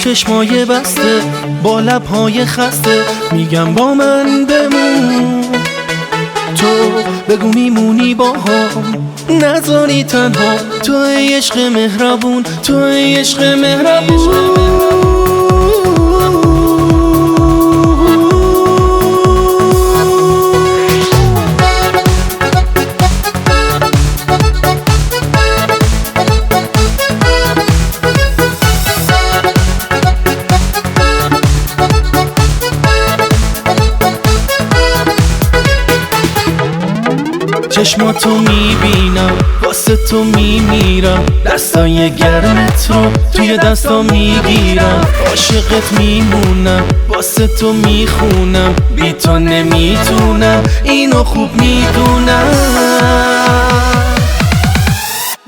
چشمای بسته، با لبهای خسته، میگم با من بمون. تو بگو میمونی با هم، نذاری تنها. تو ای عشق مهربون، تو ای عشق مهربون. چشماتو میبینم، واسه تو میمیرم، دستای گرمت رو توی دستا میگیرم. عاشقت میمونم، واسه تو میخونم، بی تو نمیتونم، اینو خوب میدونم.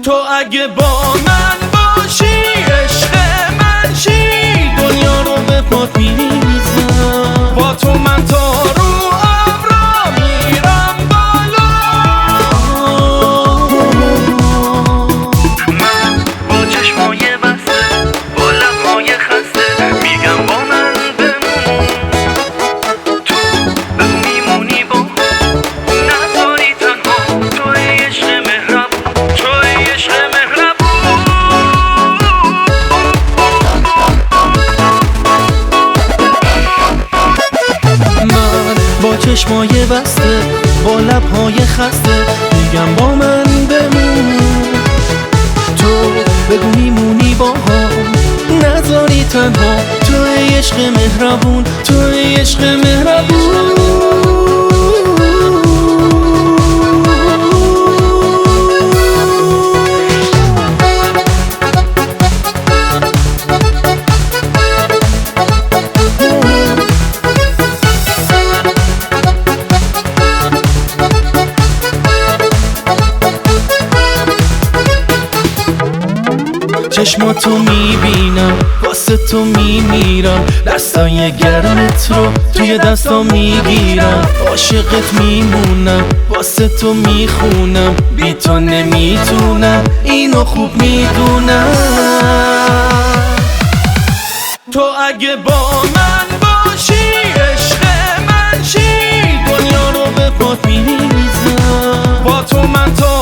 تو اگه با من باشی، عشق من شی، دنیا رو به پات میریزم. با تو من تا رو چشمای بسته، با لبهای خسته، میگم با من بمون. تو بگو میمونی با هم، نذاری تنها. تو ای عشق مهربون، تو ای عشق مهربون. چشماتو میبینم، واسه تو میمیرم، دستای گرمت رو توی دستا میگیرم. عاشقت میمونم، واسه تو میخونم، بی تو نمیتونم، اینو خوب میدونم. تو اگه با من باشی، عشق من شی، دنیا رو به پات میریزم. با تو من تا